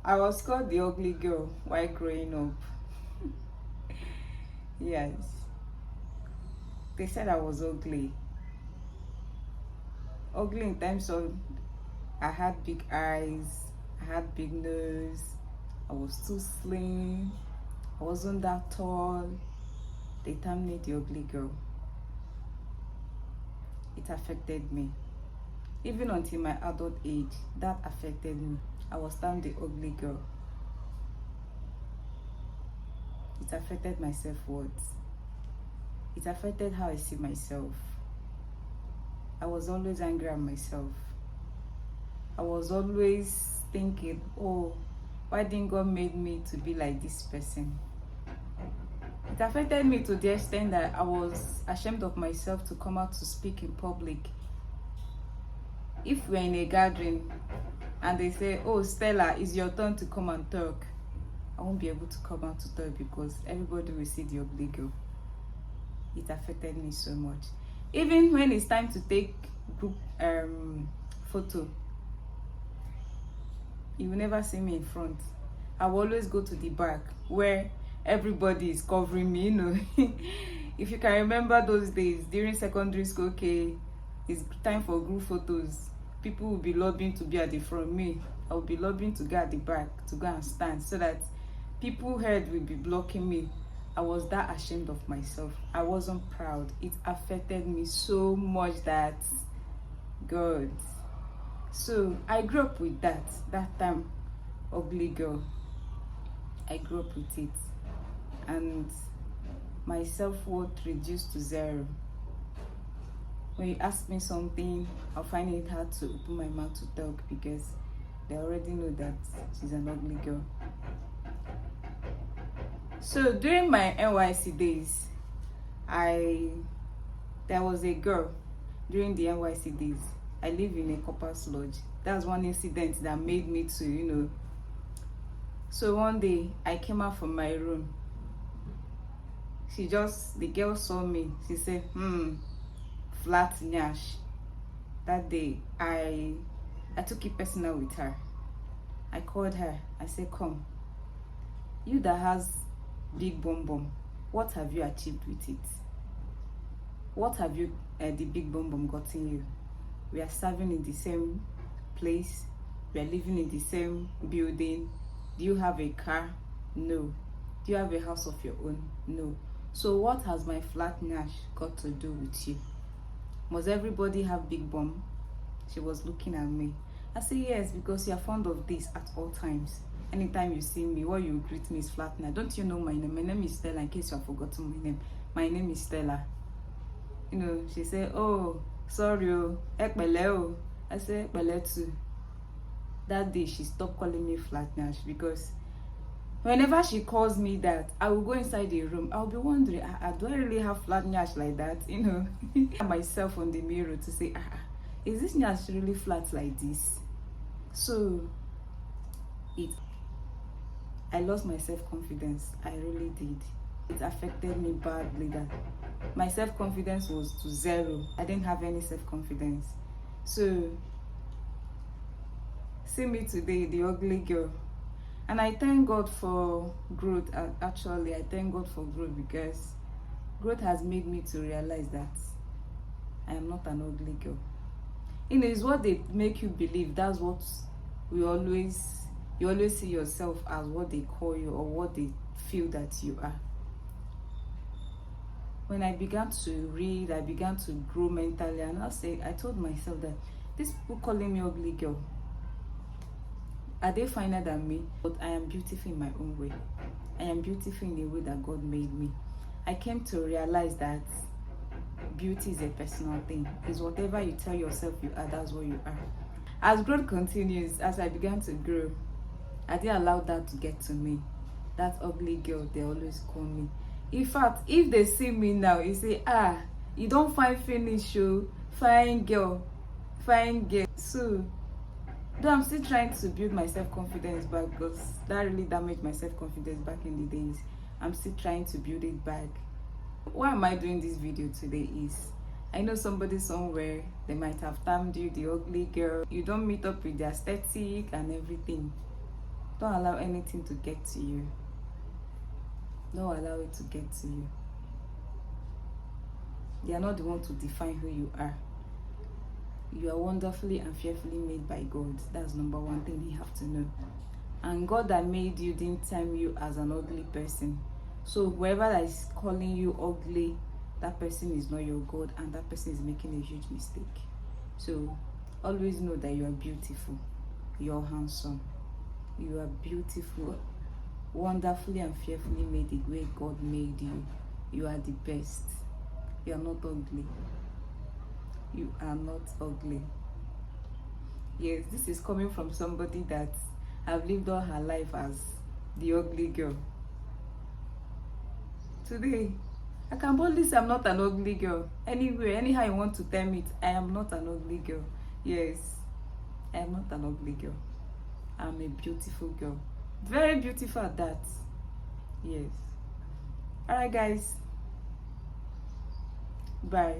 I was called the ugly girl while growing up. Yes, they said I was ugly. Ugly in terms of I had big eyes, I had big nose, I was too slim, I wasn't that tall. They termed me the ugly girl. It affected me. Even until my adult age, that affected me. I was termed the ugly girl. It affected my self-worth. It affected how I see myself. I was always angry at myself. I was always thinking, oh, why didn't God make me to be like this person? It affected me to the extent that I was ashamed of myself to come out to speak in public. If we're in a gathering and they say, oh, Stella, it's your turn to come and talk, I won't be able to come out to talk because everybody will see the ugly girl. It affected me so much. Even when it's time to take group photo, you will never see me in front. I will always go to the back where everybody is covering me, you know. If you can remember those days during secondary school, okay, it's time for group photos. People will be lobbying to be at the front. Me, I will be lobbying to go at the back to go and stand so that people head will be blocking me. I was that ashamed of myself. I wasn't proud. It affected me so much that God. So I grew up with that time, ugly girl. I grew up with it, and my self-worth reduced to 0. When you ask me something, I'll find it hard to open my mouth to talk because they already know that she's an ugly girl. So during my NYC days, there was a girl during the NYC days. I live in a corpus lodge. That's one incident that made me to, you know. So one day I came out from my room. The girl saw me. She said, flat nyash. That day I took it personal with her. I called her. I said, come, you that has big bum bum, what have you achieved with it? What have you the big bum bum gotten you? We are serving in the same place, we are living in the same building. Do you have a car? No. Do you have a house of your own? No. So what has my flat nash got to do with you? Must everybody have big bum? She was looking at me. I said, yes, because you are fond of this at all times. Anytime you see me, what you greet me is flat nash. Don't you know my name? My name is Stella, in case you have forgotten my name. My name is Stella. You know, she said, oh, sorry, ekpele. I said, ekpele too. That day, she stopped calling me flat nash because whenever she calls me that, I will go inside the room. I'll be wondering, do I really have flat nash like that? You know, myself on the mirror to say, is this nash really flat like this? So, I lost my self-confidence. I really did. It affected me badly. That my self-confidence was to 0. I didn't have any self-confidence. So, see me today, the ugly girl. And I thank God for growth. Actually, I thank God for growth because growth has made me to realize that I am not an ugly girl. You know, it's what they make you believe. That's what you always see yourself as, what they call you or what they feel that you are. When I began to read, I began to grow mentally, and I told myself that these people calling me ugly girl, are they finer than me? But I am beautiful in my own way. I am beautiful in the way that God made me. I came to realize that beauty is a personal thing. It's whatever you tell yourself you are, that's what you are. As growth continues, as I began to grow, I didn't allow that to get to me. That ugly girl, they always call me. In fact, if they see me now, you say, you don't find finish, fine girl. So, though I'm still trying to build my self-confidence back, because that really damaged my self-confidence back in the days. I'm still trying to build it back. Why am I doing this video today is, I know somebody somewhere, they might have termed you the ugly girl. You don't meet up with the aesthetic and everything. Don't allow anything to get to you. Don't allow it to get to you. They are not the one to define who you are. You are wonderfully and fearfully made by God. That's number one thing you have to know. And God that made you didn't time you as an ugly person. So whoever that is calling you ugly, that person is not your God, and that person is making a huge mistake. So always know that you are beautiful. You're handsome. You are beautiful. Wonderfully and fearfully made the way God made you. You are the best. You are not ugly. You are not ugly. Yes, this is coming from somebody that have lived all her life as the ugly girl. Today, I can boldly say I'm not an ugly girl. Anyway, anyhow you want to term it, I am not an ugly girl. Yes, I am not an ugly girl. I'm a beautiful girl. Very beautiful at that. Yes. Alright guys. Bye.